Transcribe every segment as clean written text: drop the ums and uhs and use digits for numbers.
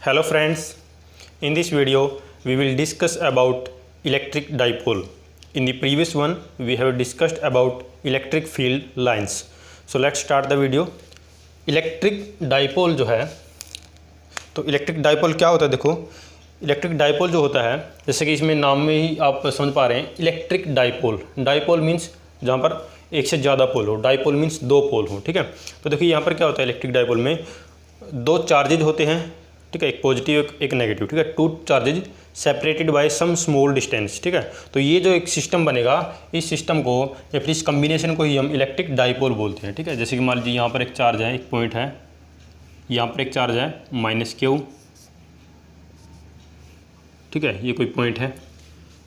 Hello friends, in this video we will discuss about electric dipole. In the previous one we have discussed about electric field lines. So let's start the video. Electric dipole जो है, तो electric dipole क्या होता है? देखो, electric dipole जो होता है, जैसे कि इसमें नाम में ही आप समझ पा रहे हैं, इलेक्ट्रिक डाइपोल। डाइपोल मीन्स जहाँ पर एक से ज़्यादा पोल हो, डाइपोल मीन्स दो पोल हो। ठीक है, तो देखिए यहाँ पर क्या होता है, इलेक्ट्रिक डाइपोल में दो चार्जेज होते हैं। ठीक है, एक पॉजिटिव एक नेगेटिव। ठीक है, two charges separated by some small distance. ठीक है, तो ये जो एक सिस्टम बनेगा, इस सिस्टम को या फिर इस कम्बिनेशन को ही हम इलेक्ट्रिक डाइपोल बोलते हैं। ठीक है, जैसे कि मान लीजिए यहाँ पर एक चार्ज है, एक पॉइंट है, यहाँ पर एक चार्ज है -Q। ठीक है, ये कोई पॉइंट है।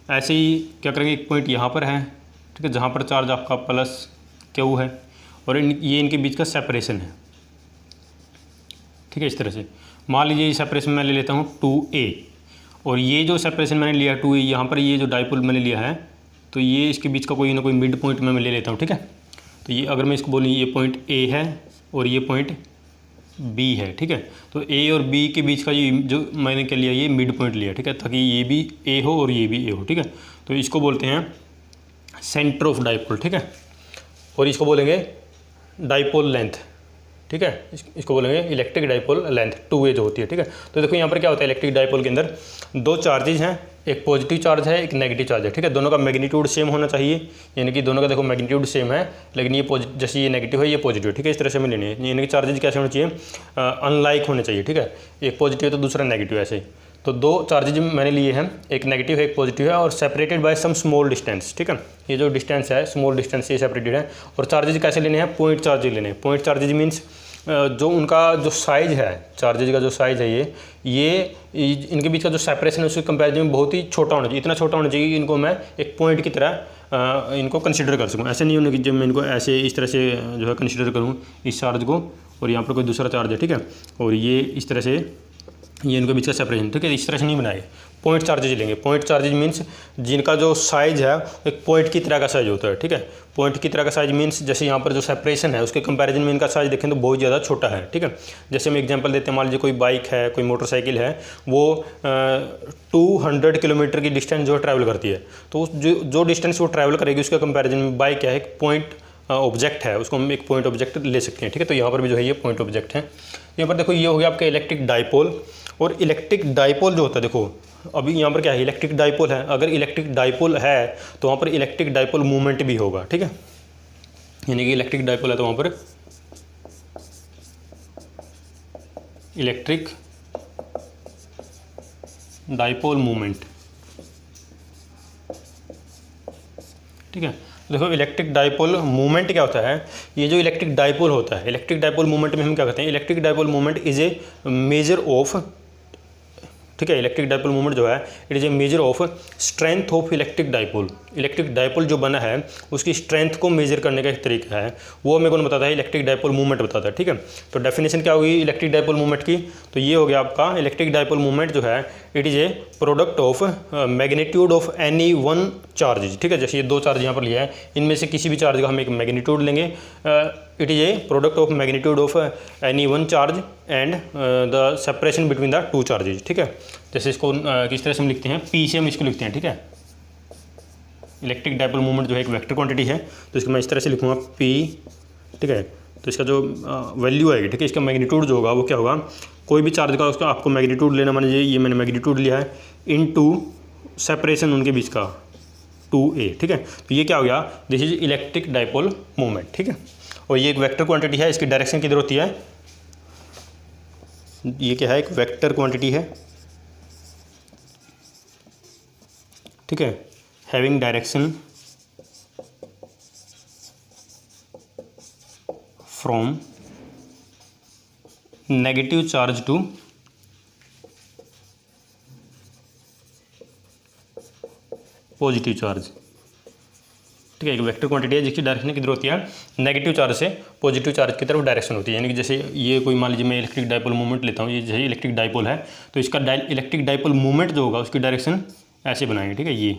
ऐसे ही क्या करेंगे, एक पॉइंट यहाँ पर है, ठीक है, जहाँ पर चार्ज आपका +Q है, और ये इनके बीच का सेपरेशन है। ठीक है, इस तरह से मान लीजिए ये सेपरेशन मैं ले लेता हूँ 2a, और ये जो सेपरेशन मैंने लिया 2a, यहाँ पर ये जो डाइपोल मैंने लिया है, तो ये इसके बीच का कोई ना कोई मिड पॉइंट मैं ले लेता हूँ। ठीक है, तो ये अगर मैं इसको बोलूँ, ये पॉइंट a है और ये पॉइंट b है। ठीक है, तो a और b के बीच का ये जो मैंने क्या लिया, ये मिड पॉइंट लिया। ठीक है, ताकि ये भी a हो और ये भी a हो। ठीक है, तो इसको बोलते हैं सेंटर ऑफ डाइपोल। ठीक है, और इसको बोलेंगे डाइपोल लेंथ। ठीक है, इसको बोलेंगे इलेक्ट्रिक डाइपोल लेंथ 2a जो होती है। ठीक है, तो देखो यहाँ पर क्या होता है, इलेक्ट्रिक डाइपोल के अंदर दो चार्जेज हैं, एक पॉजिटिव चार्ज है, एक नेगेटिव चार्ज है। ठीक है, दोनों का मैग्नीट्यूड सेम होना चाहिए, यानी कि दोनों का देखो मैग्नीट्यूड सेम है, लेकिन ये जैसे ये नेगेटिव है, ये पॉजिटिव। ठीक है, इस तरह से हमें लेनी है, यानी कि चार्जेज कैसे होने चाहिए, अनलाइक होने चाहिए। ठीक है, एक पॉजिटिव तो दूसरा नेगेटिव, ऐसे। तो दो चार्जेज मैंने लिए हैं, एक नेगेटिव है एक पॉजिटिव है, और separated by some small distance. ठीक है, ये जो डिस्टेंस है, स्मॉल डिस्टेंस, ये सेपरेटेड है। और चार्जेज कैसे लेने हैं, पॉइंट चार्जेज लेने हैं। पॉइंट चार्जेज मीन्स जो उनका जो साइज़ है, चार्जेज का जो साइज़ है, ये इनके बीच का जो सेपरेशन है उसके कंपैरिजन में बहुत ही छोटा होना चाहिए। इतना छोटा होना चाहिए कि इनको मैं एक पॉइंट की तरह इनको कंसिडर कर सकूँ। ऐसे नहीं होने कि जब मैं इनको ऐसे इस तरह से जो है कंसिडर करूँ इस चार्ज को, और यहाँ पर कोई दूसरा चार्ज है। ठीक है, और ये इस तरह से ये इनके बीच का सेपरेशन। ठीक है, इस तरह से नहीं बनाए, पॉइंट चार्जेज लेंगे। पॉइंट चार्जेज मीन्स जिनका जो साइज़ है एक पॉइंट की तरह का साइज होता है। ठीक है, पॉइंट की तरह का साइज मीन्स जैसे यहाँ पर जो सेपरेशन है उसके कंपैरिजन में इनका साइज देखें तो बहुत ज़्यादा छोटा है। ठीक है, जैसे हम एग्जांपल देते हैं, मान लीजिए कोई बाइक है, कोई मोटरसाइकिल है, वो 200 किलोमीटर की डिस्टेंस जो ट्रैवल करती है, तो जो डिस्टेंस वो ट्रैवल करेगी उसके कंपेरिजन में बाइक क्या है, एक पॉइंट ऑब्जेक्ट है, उसको हम एक पॉइंट ऑब्जेक्ट ले सकते हैं। ठीक है, तो यहाँ पर भी जो है ये पॉइंट ऑब्जेक्ट है। यहाँ पर देखो, ये हो गया आपका इलेक्ट्रिक डाइपोल। और इलेक्ट्रिक डाइपोल जो होता है, देखो अभी यहाँ पर क्या है, इलेक्ट्रिक डाइपोल है। अगर इलेक्ट्रिक डाइपोल है तो वहाँ पर इलेक्ट्रिक डाइपोल मूवमेंट भी होगा। ठीक है, यानी कि इलेक्ट्रिक डाइपोल है तो वहाँ पर इलेक्ट्रिक डाइपोल मूवमेंट। ठीक है, देखो इलेक्ट्रिक डाइपोल मूवमेंट क्या होता है, ये जो इलेक्ट्रिक डाइपोल होता है, इलेक्ट्रिक डाइपोल मूवमेंट में हम क्या कहते हैं, electric dipole movement is a measure of. ठीक है, इलेक्ट्रिक डाइपोल मूवमेंट जो है, it is a measure of strength of electric dipole. Electric dipole जो बना है उसकी स्ट्रेंथ को मेजर करने का एक तरीका है, वो मेरे को बताता है इलेक्ट्रिक डाइपोल मूवमेंट बताता है। ठीक है, तो डेफिनेशन क्या होगी इलेक्ट्रिक डाइपोल मूवमेंट की, तो ये हो गया आपका इलेक्ट्रिक डाइपोल मूवमेंट जो है, it is a product of magnitude of any one charge. ठीक है, जैसे ये दो चार्ज यहाँ पर लिया है, इनमें से किसी भी चार्ज का हम एक मैग्नीट्यूड लेंगे। It is a product of magnitude of any one charge and the separation between the two charges. ठीक है, जैसे इसको किस तरह से हम लिखते हैं, P से हम इसको लिखते हैं। ठीक है, इलेक्ट्रिक डाइपोल मूवमेंट जो है एक वेक्टर क्वांटिटी है, तो इसको मैं इस तरह से लिखूँगा P। ठीक है, तो इसका जो वैल्यू आएगी, ठीक है, इसका मैग्नीट्यूड जो होगा वो क्या होगा, कोई भी चार्ज का उसका आपको मैग्नीट्यूड लेना, मान लीजिए ये मैंने मैग्नीट्यूड लिया है इनटू सेपरेशन उनके बीच का 2a। ठीक है, तो ये क्या हो गया, this is electric dipole movement. ठीक है, और ये एक वेक्टर क्वांटिटी है, इसकी डायरेक्शन किधर होती है, ये क्या है, एक वेक्टर क्वांटिटी है। ठीक है, having direction from negative charge to positive charge. ठीक है, एक वेक्टर क्वांटिटी है जिसकी डायरेक्शन किधर होती है, नेगेटिव चार्ज से पॉजिटिव चार्ज की तरफ डायरेक्शन होती है। यानी कि जैसे ये कोई मान लीजिए मैं इलेक्ट्रिक डाइपोल मूवमेंट लेता हूँ, ये जैसे इलेक्ट्रिक डाइपोल है, तो इसका इलेक्ट्रिक डाइपोल मूवमेंट जो होगा उसकी डायरेक्शन ऐसे बनाएंगे। ठीक है, ये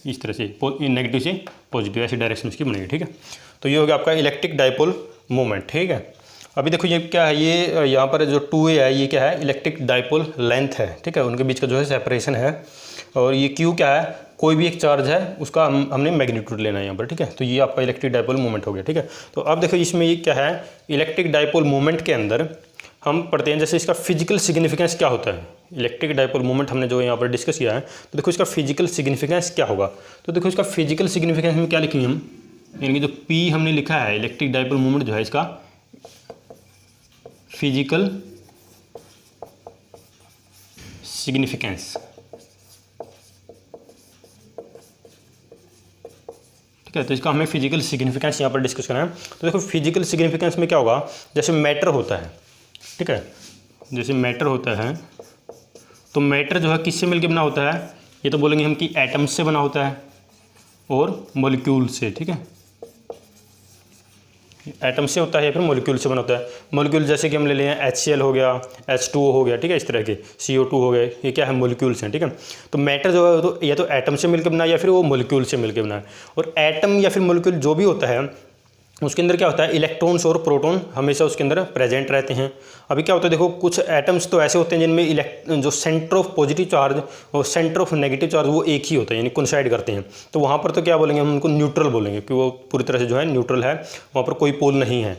इस तरह से नेगेटिव से पॉजिटिव ऐसी डायरेक्शन उसकी बनेगी। ठीक है, तो ये हो गया आपका इलेक्ट्रिक डाइपोल मूवमेंट। ठीक है, अभी देखो ये क्या है, ये यहाँ पर जो 2a है ये क्या है, इलेक्ट्रिक डाइपोल लेंथ है, ठीक है, उनके बीच का जो है सेपरेशन है। और ये q क्या है, कोई भी एक चार्ज है उसका हमने मैग्नीट्यूड लेना है यहाँ पर, ठीक है। तो ये आपका इलेक्ट्रिक डाइपोल मोमेंट हो गया, ठीक है। तो अब देखो इसमें ये क्या है, इलेक्ट्रिक डाइपोल मोमेंट के अंदर हम पढ़ते हैं जैसे इसका फिजिकल सिग्निफिकेंस क्या होता है। इलेक्ट्रिक डाइपोल मोमेंट हमने जो यहाँ पर डिस्कस किया है, तो देखो इसका फिजिकल सिग्निफिकेंस क्या होगा। तो देखो इसका फिजिकल सिग्निफिकेंस में क्या लिखेंगे हम, यानी कि जो P हमने लिखा है इलेक्ट्रिक डाइपोल मोमेंट जो है इसका फिजिकल सिग्निफिकेंस, ठीक है। तो इसका हमें फिजिकल सिग्निफिकेंस यहाँ पर डिस्कस करना है। तो देखो फिजिकल सिग्निफिकेंस में क्या होगा, जैसे मैटर होता है, ठीक है, जैसे मैटर होता है तो मैटर जो है किससे मिलकर बना होता है, ये तो बोलेंगे हम कि एटम्स से बना होता है और मॉलिक्यूल से, ठीक है। एटम से होता है या फिर मॉलिक्यूल से बना होता है। मॉलिक्यूल जैसे कि हम ले लें HCl हो गया, H2O हो गया, ठीक है, इस तरह के CO2 हो गए, ये क्या है, मॉलिक्यूल्स हैं, ठीक है। तो मैटर जो है तो या तो एटम से मिलकर बना है या फिर वो मॉलिक्यूल से मिलकर बना है। और एटम या फिर मॉलिक्यूल जो भी होता है उसके अंदर क्या होता है, इलेक्ट्रॉन्स और प्रोटॉन हमेशा उसके अंदर प्रेजेंट रहते हैं। अभी क्या होता है, देखो कुछ एटम्स तो ऐसे होते हैं जिनमें जो सेंटर ऑफ पॉजिटिव चार्ज और सेंटर ऑफ नेगेटिव चार्ज वो एक ही होता है, यानी कोइंसाइड करते हैं। तो वहाँ पर तो क्या बोलेंगे हम उनको न्यूट्रल बोलेंगे, कि वो पूरी तरह से जो है न्यूट्रल है, वहाँ पर कोई पोल नहीं है।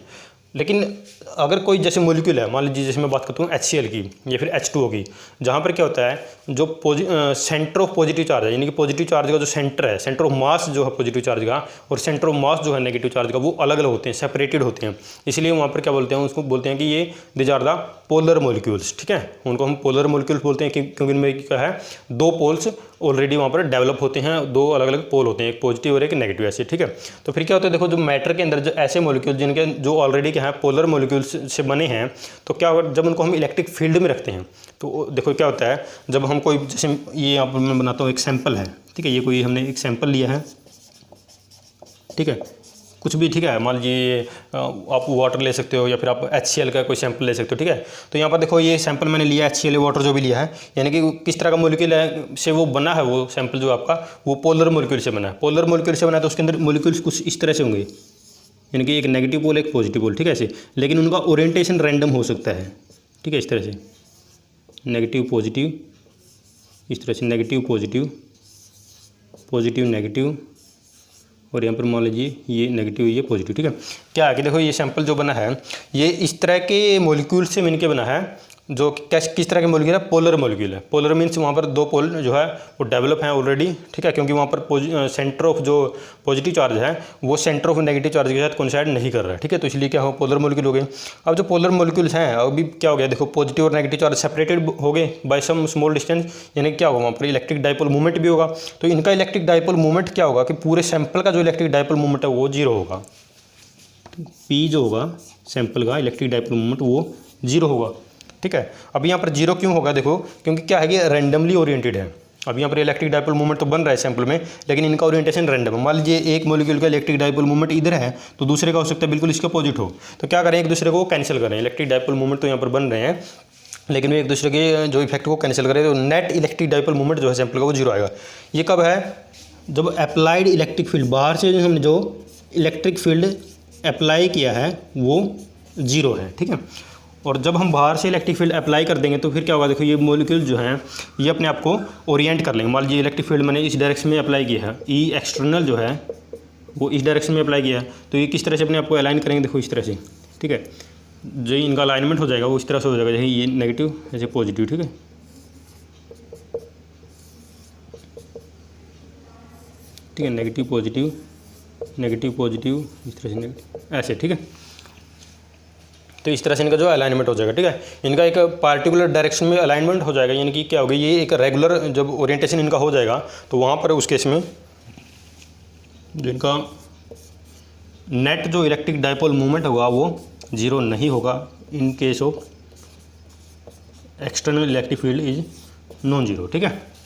लेकिन अगर कोई जैसे मॉलिक्यूल है, मान लीजिए जैसे मैं बात करता हूँ HCl की या फिर H2O की, जहाँ पर क्या होता है जो सेंटर ऑफ पॉजिटिव चार्ज है, यानी कि पॉजिटिव चार्ज का जो सेंटर है, सेंटर ऑफ मास जो है पॉजिटिव चार्ज का और सेंटर ऑफ मास जो है नेगेटिव चार्ज का, वो अलग अलग होते हैं, सेपरेटेड होते हैं। इसलिए वहाँ पर क्या बोलते हैं, उसको बोलते हैं कि ये these are the polar molecules, ठीक है। उनको हम पोलर मॉलिक्यूल्स बोलते हैं क्योंकि इनमें क्या है, दो पोल्स ऑलरेडी वहाँ पर डेवलप होते हैं, दो अलग अलग पोल होते हैं, एक पॉजिटिव और एक नेगेटिव, ऐसे, ठीक है। तो फिर क्या होता है, देखो जो मैटर के अंदर जो ऐसे मॉलिक्यूल जिनके जो ऑलरेडी क्या है पोलर मॉलिक्यूल्स से बने हैं, तो क्या होगा, जब उनको हम इलेक्ट्रिक फील्ड में रखते हैं तो देखो क्या होता है, जब हम कोई जैसे ये यहाँ पर मैं बनाता हूँ एक सैंपल है, ठीक है, ये कोई हमने एक सैंपल लिया है, ठीक है, कुछ भी, ठीक है, मान लीजिए आप वाटर ले सकते हो या फिर आप HCl का कोई सैंपल ले सकते हो, ठीक है। तो यहाँ पर देखो ये सैंपल मैंने लिया HCl वाटर जो भी लिया है, यानी कि किस तरह का मॉलिक्यूल है से वो बना है, वो सैंपल जो आपका वो पोलर मॉलिक्यूल से बना है। पोलर मॉलिक्यूल से बना है तो उसके अंदर मॉलिक्यूल्स कुछ इस तरह से होंगे, यानी कि एक नेगेटिव पोल एक पॉजिटिव पोल, ठीक है, ऐसे, लेकिन उनका ओरिएंटेशन रैंडम हो सकता है, ठीक है, इस तरह से नेगेटिव पॉजिटिव, इस तरह से नेगेटिव पॉजिटिव, पॉजिटिव नेगेटिव, और यहाँ पर मान लीजिए ये नेगेटिव ये पॉजिटिव, ठीक है। क्या है कि देखो ये सैंपल जो बना है ये इस तरह के मॉलिक्यूल से मिलकर बना है, जो किस तरह के मॉलिक्यूल है, पोलर मॉलिक्यूल है। पोलर मीन्स वहाँ पर दो पोल जो है वो डेवलप हैं ऑलरेडी, ठीक है, क्योंकि वहाँ पर सेंटर ऑफ जो पॉजिटिव चार्ज है वो सेंटर ऑफ नेगेटिव चार्ज के साथ कोइंसाइड नहीं कर रहा है, ठीक है। तो इसलिए क्या हो, पोलर मॉलिक्यूल हो गए। अब जो पोलर मॉलिक्यूल्स हैं अभी क्या हो गया, देखो पॉजिटिव और नेगेटिव चार्ज सेपरेटेड हो गए बाय सम स्मॉल डिस्टेंस, यानी क्या होगा, वहाँ पर इलेक्ट्रिक डाइपोल मूवमेंट भी होगा। तो इनका इलेक्ट्रिक डाइपोल मूवमेंट क्या होगा कि पूरे सैंपल का जो इलेक्ट्रिक डाइपोल मूवमेंट है वो जीरो होगा। P जो होगा सैंपल का इलेक्ट्रिक डाइपोल मूवमेंट वो जीरो होगा, ठीक है। अब यहाँ पर जीरो क्यों होगा, देखो क्योंकि क्या है कि रैंडमली ओरिएंटेड है। अब यहाँ पर इलेक्ट्रिक डाइपोल मूवमेंट तो बन रहा है सैंपल में, लेकिन इनका ओरिएंटेशन रैंडम है। मान लीजिए एक मॉलिक्यूल का इलेक्ट्रिक डाइपोल मूवमेंट इधर है तो दूसरे का हो सकता है बिल्कुल इसका अपोजिट हो, तो क्या करें, एक दूसरे को कैंसिल करें। इलेक्ट्रिक डाइपोल मूवमेंट तो यहाँ पर बन रहे हैं, लेकिन वो एक दूसरे के जो इफेक्ट को कैंसिल करें, तो नेट इलेक्ट्रिक डाइपोल मूवमेंट जो है सैंपल का वो जीरो आएगा। ये कब है, जब अप्लाइड इलेक्ट्रिक फील्ड, बाहर से हमने जो इलेक्ट्रिक फील्ड अप्लाई किया है वो जीरो है, ठीक है। और जब हम बाहर से इलेक्ट्रिक फील्ड अप्लाई कर देंगे तो फिर क्या होगा, देखो ये मॉलिक्यूल जो हैं ये अपने आप को ओरिएंट कर लेंगे। मान लीजिए इलेक्ट्रिक फील्ड मैंने इस डायरेक्शन में अप्लाई किया है, ई एक्सटर्नल जो है वो इस डायरेक्शन में अप्लाई किया है, तो ये किस तरह से अपने आप को अलाइन करेंगे, देखो इस तरह से, ठीक है। जो इनका अलाइनमेंट हो जाएगा वो इस तरह से हो जाएगा, जैसे ये नेगेटिव ऐसे पॉजिटिव, ठीक है, ठीक है, नेगेटिव पॉजिटिव, नेगेटिव पॉजिटिव, इस तरह से नेगेटिव, ऐसे, ठीक है। तो इस तरह से इनका जो अलाइनमेंट हो जाएगा, ठीक है। इनका एक पार्टिकुलर डायरेक्शन में अलाइनमेंट हो जाएगा, यानी कि क्या होगा, ये एक रेगुलर जब ओरिएंटेशन इनका हो जाएगा तो वहाँ पर उस केस में जो इनका नेट जो इलेक्ट्रिक डाइपोल मूवमेंट होगा वो जीरो नहीं होगा in case of external electric field is non zero, ठीक है।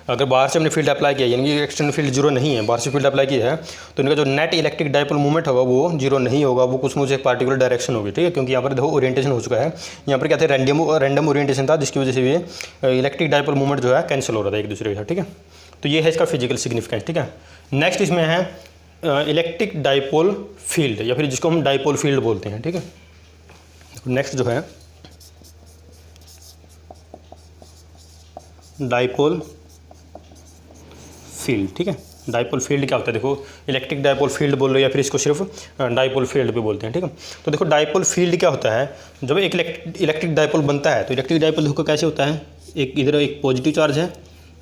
अगर बाहर से हमने फील्ड अप्लाई किया, यानी कि एक्सटर्नल फील्ड जीरो नहीं है, बाहर से फील्ड अप्लाई किया है, तो इनका जो नेट इलेक्ट्रिक डाइपोल मूवमेंट होगा वो जीरो नहीं होगा, वो कुछ मुझे एक पार्टिकुलर डायरेक्शन होगी, ठीक है। क्योंकि यहाँ पर देखो ओरिएंटेशन हो चुका है, यहाँ पर क्या था, रैंडम ओरिएंटेशन था, जिसकी वजह से ये इलेक्ट्रिक डाइपोल मूवमेंट जो है कैंसिल हो रहा था एक दूसरे के साथ, ठीक है। तो ये है इसका फिजिकल सिग्निफिकेंस, ठीक है। नेक्स्ट इसमें है इलेक्ट्रिक डाइपोल फील्ड, या फिर जिसको हम डाइपोल फील्ड बोलते हैं, ठीक है। नेक्स्ट जो है डाइपोल फील्ड, ठीक है। डाइपोल फील्ड क्या होता है, देखो इलेक्ट्रिक डाइपोल फील्ड बोल लो या फिर इसको सिर्फ डाइपोल फील्ड भी बोलते हैं, ठीक है। तो देखो डाइपोल फील्ड क्या होता है, जब एक इलेक्ट्रिक डाइपोल बनता है तो इलेक्ट्रिक डाइपोल देखो कैसे होता है, एक इधर एक पॉजिटिव चार्ज है,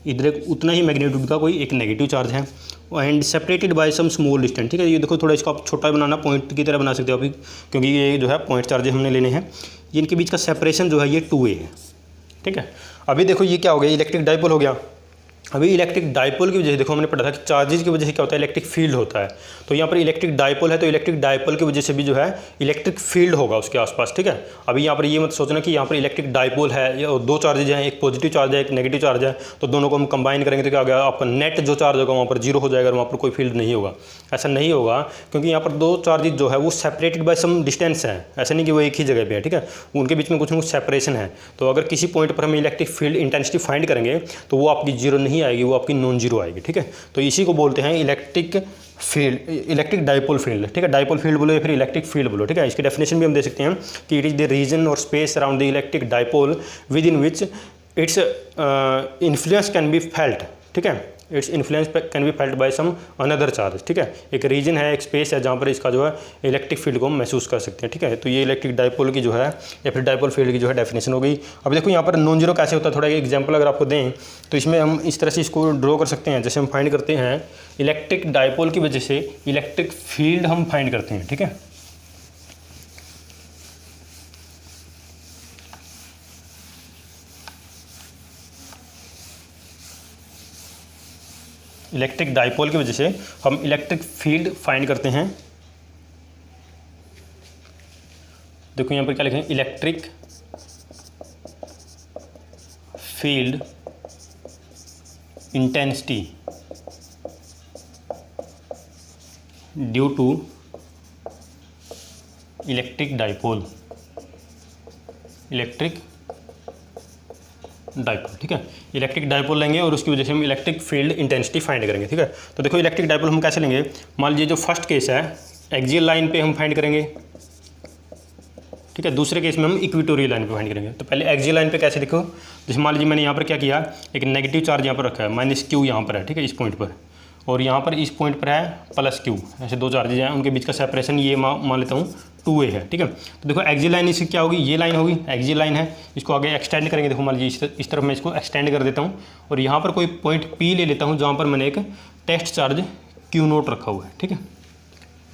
इधर एक उतना ही मैग्नीट्यूड का कोई एक नेगेटिव चार्ज है, and separated by some small distance, ठीक है। ये देखो थोड़ा इसको आप छोटा बनाना, पॉइंट की तरह बना सकते हो अभी, क्योंकि ये जो है पॉइंट चार्ज हमने लेने हैं, ये इनके बीच का सेपरेशन जो है ये 2a है, ठीक है। अभी देखो ये क्या हो गया, इलेक्ट्रिक डाइपोल हो गया। अभी इलेक्ट्रिक डाइपोल की वजह से देखो हमने पढ़ा था कि चार्जेस की वजह से क्या होता है, इलेक्ट्रिक फील्ड होता है। तो यहाँ पर इलेक्ट्रिक डाइपोल है तो इलेक्ट्रिक डाइपोल की वजह से भी जो है इलेक्ट्रिक फील्ड होगा उसके आसपास, ठीक है। अभी यहाँ पर ये मत सोचना कि यहाँ पर इलेक्ट्रिक डाइपोल है, या दो चार्जेज हैं, एक पॉजिटिव चार्ज है एक नेगेटिव चार्ज है, तो दोनों को हम कंबाइन करेंगे तो क्या हो गया, आपका नेट जो चार्ज होगा वहाँ पर जीरो हो जाएगा, वहाँ पर कोई फील्ड नहीं होगा। ऐसा नहीं होगा, क्योंकि यहाँ पर दो चार्जेज जो है वो सेपरेटेड बाय सम डिस्टेंस है, ऐसा नहीं कि वो एक ही जगह पे है, ठीक है। उनके बीच में कुछ ना कुछ सेपरेशन है। तो अगर किसी पॉइंट पर हम इलेक्ट्रिक फील्ड इंटेंसिटी फाइंड करेंगे तो वो आपकी जीरो नहीं आएगी, वो आपकी नॉन जीरो आएगी, ठीक है। तो इसी को बोलते हैं electric field, electric dipole field, ठीक है। डाइपोल फील्ड बोलो या फिर इलेक्ट्रिक फील्ड बोलो, ठीक है। इसकी डेफिनेशन भी हम दे सकते हैं कि इट इज़ द रीजन और space around the electric dipole within which its influence can be felt, ठीक है। Its influence can be felt by some another charge, ठीक है। एक रीजन है, एक स्पेस है जहाँ पर इसका जो है इलेक्ट्रिक फील्ड को हम महसूस कर सकते हैं, ठीक है। तो ये इलेक्ट्रिक डाइपोल की जो है या फिर डाइपोल फील्ड की जो है डेफिनेशन हो गई। अब देखो यहाँ पर नॉन जीरो कैसे होता है, थोड़ा एक एग्जांपल अगर आपको दें तो इसमें हम इस तरह से इसको ड्रॉ कर सकते हैं। जैसे हम फाइंड करते हैं इलेक्ट्रिक डाइपोल की वजह से इलेक्ट्रिक फील्ड हम फाइंड करते हैं, ठीक है। इलेक्ट्रिक डाइपोल की वजह से हम इलेक्ट्रिक फील्ड फाइंड करते हैं। देखो यहाँ पर क्या लिखें, electric field intensity due to electric dipole, electric dipole, ठीक है। इलेक्ट्रिक डाइपोल लेंगे और उसकी वजह से हम इलेक्ट्रिक फील्ड इंटेंसिटी फाइंड करेंगे, ठीक है। तो देखो इलेक्ट्रिक डाइपोल हम कैसे लेंगे, मान लीजिए जो फर्स्ट केस है एक्सियल लाइन पे हम फाइंड करेंगे, ठीक है। दूसरे केस में हम इक्वेटोरियल लाइन पे फाइंड करेंगे। तो पहले एक्सियल लाइन पे कैसे देखो, जैसे मान लीजिए मैंने यहाँ पर क्या किया, एक नेगेटिव चार्ज यहाँ पर रखा है, -q यहाँ पर है, ठीक है, इस पॉइंट पर, और यहाँ पर इस पॉइंट पर है +q, ऐसे दो चार्जेज हैं, उनके बीच का सेपरेशन ये मान लेता हूँ 2a है, ठीक है। तो देखो एक्सियल लाइन इसकी क्या होगी, ये लाइन होगी, एक्सियल लाइन है, इसको आगे एक्सटेंड करेंगे। देखो मान लीजिए इस तरफ मैं इसको एक्सटेंड कर देता हूँ और यहाँ पर कोई पॉइंट P ले लेता हूँ जहाँ पर मैंने एक टेस्ट चार्ज Q0 रखा हुआ है, ठीक है।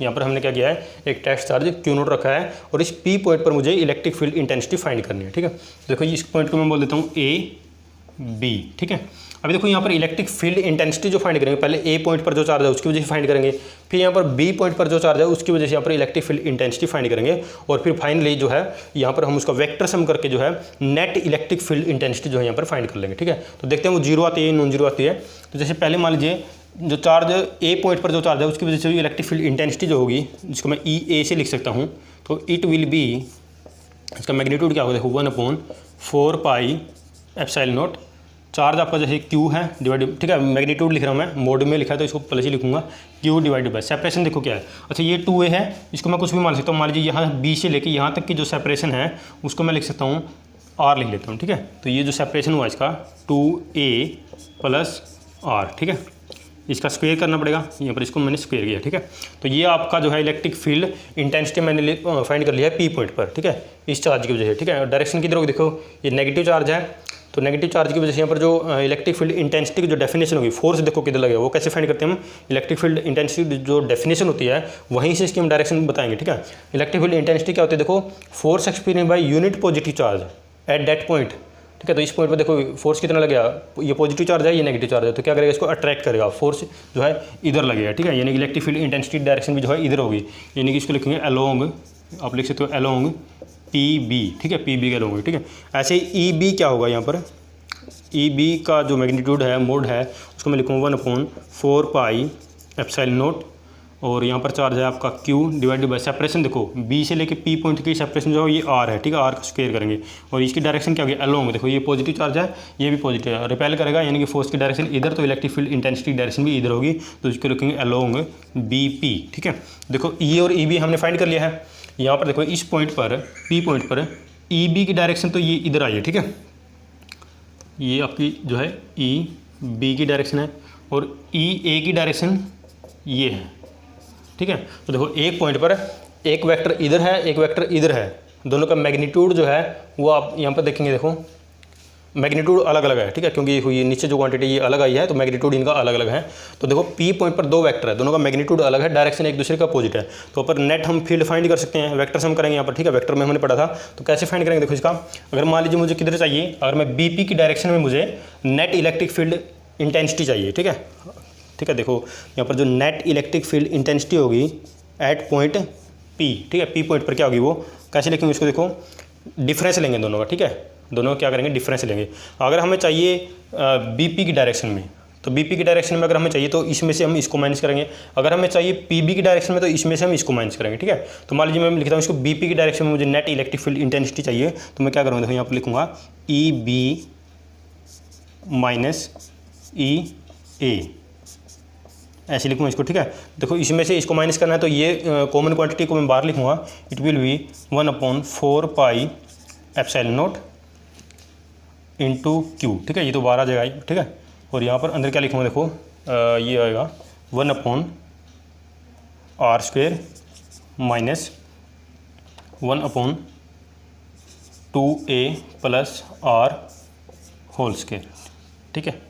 यहाँ पर हमने क्या किया है, एक टेस्ट चार्ज Q0 रखा है और इस P पॉइंट पर मुझे इलेक्ट्रिक फील्ड इंटेंसिटी फाइंड करनी है, ठीक है। देखो इस पॉइंट को मैं बोल देता हूँ AB, ठीक है। अभी देखो यहाँ पर इलेक्ट्रिक फील्ड इंटेंसिटी जो फाइंड करेंगे, पहले A पॉइंट पर जो चार्ज है उसकी वजह से फाइंड करेंगे, फिर यहाँ पर B पॉइंट पर जो चार्ज है उसकी वजह से यहाँ पर इलेक्ट्रिक फील्ड इंटेंसिटी फाइंड करेंगे, और फिर फाइनली जो है यहाँ पर हम उसका वेक्टर सम करके जो है नेट इलेक्ट्रिक फील्ड इंटेंसिटी जो है यहाँ पर फाइंड कर लेंगे, ठीक है। तो देखते हैं वो जीरो आती है नॉन जीरो आती है। तो जैसे पहले मान लीजिए जो चार्ज A पॉइंट पर जो चार्ज है उसकी वजह से इलेक्ट्रिक फील्ड इंटेंसिटी जो होगी, जिसको मैं EA से लिख सकता हूँ, तो इट विल बी, इसका मैग्नीट्यूड क्या होगा, देखो 1/4πε0, चार्ज आपका जैसे Q है डिवाइड, ठीक है, मैग्नीट्यूड लिख रहा हूँ मैं, मोड में लिखा है तो इसको प्लस ही लिखूंगा, Q डिवाइडेड बाय सेपरेशन देखो क्या है, अच्छा ये 2a है, इसको मैं कुछ भी मान सकता हूँ, मान लीजिए यहाँ B से लेके यहाँ तक की जो सेपरेशन है उसको मैं लिख सकता हूँ R लिख लेता हूँ, ठीक है। तो ये जो सेपरेशन हुआ इसका 2a + R, ठीक है, इसका स्क्वायर करना पड़ेगा, यहाँ पर इसको मैंने स्क्वायर किया, ठीक है। तो ये आपका जो है इलेक्ट्रिक फील्ड इंटेंसिटी मैंने फाइंड कर लिया है P पॉइंट पर, ठीक है, इस चार्ज की वजह से, ठीक है। डायरेक्शन किधर होगी, देखो ये नेगेटिव चार्ज है, तो नेगेटिव चार्ज की वजह से यहाँ पर जो इलेक्ट्रिक फील्ड इंटेंसिटी की जो डेफिनेशन होगी, फोर्स देखो किधर लगेगा, वो कैसे फाइंड करते हैं हम, इलेक्ट्रिक फील्ड इंटेंसिटी जो डेफिनेशन होती है वहीं से इसकी हम डायरेक्शन बताएंगे, ठीक है। इलेक्ट्रिक फील्ड इंटेंसिटी क्या होती है, देखो force experience by unit positive charge at that point, ठीक है। तो इस पॉइंट पर देखो फोर्स कितना लगेगा, ये पॉजिटिव चार्ज है, ये नेगेटिव चार्ज है, तो क्या करेगा, इसको अट्रैक्ट करेगा, फोर्स जो है इधर लगेगा, ठीक है। यानी कि इलेक्ट्रिक फील्ड इंटेंसिटी डायरेक्शन भी जो है इधर होगी, यानी कि इसको लिखेंगे अलोंग, आप लिख सकते हो अलोंग PB, ठीक है, PB के अलोंग, ठीक है। ऐसे EB क्या होगा, यहाँ पर EB का जो मैग्नीट्यूड है, मोड है, उसको मैं लिखूँगा 1/4πε0, और यहाँ पर चार्ज है आपका Q डिवाइडेड बाय सेपरेशन, देखो B से लेके P पॉइंट की सेपरेशन जो है ये R है, ठीक है, R का स्क्वायर करेंगे, और इसकी डायरेक्शन क्या होगी, अलोंग, देखो ये पॉजिटिव चार्ज है, ये भी पॉजिटिव है, रिपेल करेगा, यानी कि फोर्स की डायरेक्शन इधर, तो इलेक्ट्रिक फील्ड इंटेंसिटी डायरेक्शन भी इधर होगी, तो इसको लिखेंगे अलोंग BP, ठीक है। देखो E और EB हमने फाइंड कर लिया है। यहाँ पर देखो इस पॉइंट पर पी पॉइंट पर ई बी की डायरेक्शन तो ये इधर आई है, ठीक है, ये आपकी जो है ई बी की डायरेक्शन है और ई ए की डायरेक्शन ये है, ठीक है। तो देखो एक पॉइंट पर एक वेक्टर इधर है, एक वेक्टर इधर है, दोनों का मैग्नीट्यूड जो है वो आप यहाँ पर देखेंगे, देखो मैग्नीट्यूड अलग अलग है, ठीक है, क्योंकि ये नीचे जो क्वांटिटी ये अलग आई है तो मैग्नीट्यूड इनका अलग अलग है। तो देखो पी पॉइंट पर दो वेक्टर है, दोनों का मैग्नीट्यूड अलग है, डायरेक्शन एक दूसरे का अपोजिट है। तो पर नेट हम फील्ड फाइंड कर सकते हैं, वेक्टर से हम करेंगे यहाँ पर, ठीक है, वेक्टर में हमने पढ़ा था। तो कैसे फाइंड करेंगे, देखो इसका अगर मान लीजिए मुझे किधर चाहिए, अगर मैं बी पी की डायरेक्शन में मुझे नेट इलेक्ट्रिक फील्ड इंटेंसिटी चाहिए, ठीक है, ठीक है। देखो यहाँ पर जो नेट इलेक्ट्रिक फील्ड इंटेंसिटी होगी एट पॉइंट पी, ठीक है, पी पॉइंट पर क्या होगी वो कैसे लिखेंगे इसको, देखो डिफरेंस लेंगे दोनों का, ठीक है, दोनों क्या करेंगे डिफरेंस लेंगे। अगर हमें चाहिए बीपी की डायरेक्शन में, तो बीपी की डायरेक्शन में अगर हमें चाहिए तो इसमें से हम इसको माइनस करेंगे, अगर हमें चाहिए पीबी की डायरेक्शन में तो इसमें से हम इसको माइनस करेंगे, ठीक है। तो मान लीजिए मैं लिखता हूँ इसको बीपी की डायरेक्शन में मुझे नेट इलेक्ट्रिक फील्ड इंटेंसिटी चाहिए, तो मैं क्या करूँगा, देखो यहाँ पर लिखूँगा ई बी माइनस ई ए, ऐसे लिखूँगा इसको, ठीक है। देखो इसमें से इसको माइनस करना है तो ये कॉमन क्वांटिटी को मैं बाहर लिखूँगा, it will be 1/4 pi epsilon not into Q, ठीक है, ये तो बाहर आ जाएगा, ठीक है। और यहाँ पर अंदर क्या लिखूँगा, देखो ये आएगा 1/r² minus 1/2a plus r whole square, ठीक है।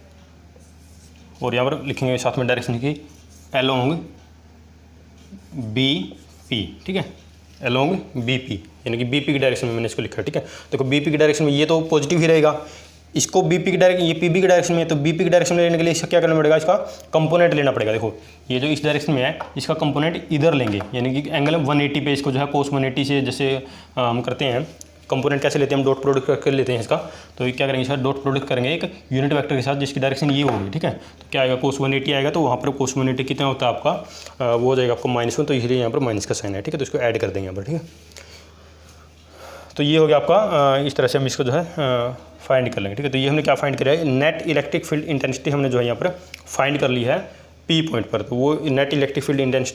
और यहाँ पर लिखेंगे साथ में डायरेक्शन की अलोंग बी पी, ठीक है, अलोंग बी पी, यानी कि बीपी की डायरेक्शन में मैंने इसको लिखा है, ठीक है। देखो बीपी की डायरेक्शन में ये तो पॉजिटिव ही रहेगा, इसको बीपी की डायरेक्शन, ये पीबी की डायरेक्शन में है, तो बीपी की डायरेक्शन में लेने के लिए इसका क्या करना पड़ेगा, इसका कंपोनेंट लेना पड़ेगा। देखो ये जो इस डायरेक्शन में है इसका कंपोनेंट इधर लेंगे, यानी कि एंगल 180 पे इसको जो है कोस 180 से जैसे हम करते हैं कंपोनेंट कैसे लेते हैं, हम डॉट प्रोडक्ट करके लेते हैं इसका। तो ये क्या करेंगे, इसका डॉट प्रोडक्ट करेंगे एक यूनिट वेक्टर के साथ जिसकी डायरेक्शन ये होगी, ठीक है। तो क्या आएगा, कोस 180 आएगा, तो वहाँ पर कोस 180 कितना होता है आपका, वो हो जाएगा आपको -1, तो इसलिए यहाँ पर माइनस का साइन है, ठीक है। तो इसको ऐड कर देंगे यहाँ पर, ठीक है। तो ये हो गया आपका, इस तरह से हम इसको जो है फाइंड कर लेंगे, ठीक है। तो ये हमने क्या फाइंड किया है, नेट इलेक्ट्रिक फील्ड इंटेंसिटी हमने जो है यहाँ पर फाइंड कर ली है पी पॉइंट पर। तो वो नेट इलेक्ट्रिक फील्ड इंटेंसिटी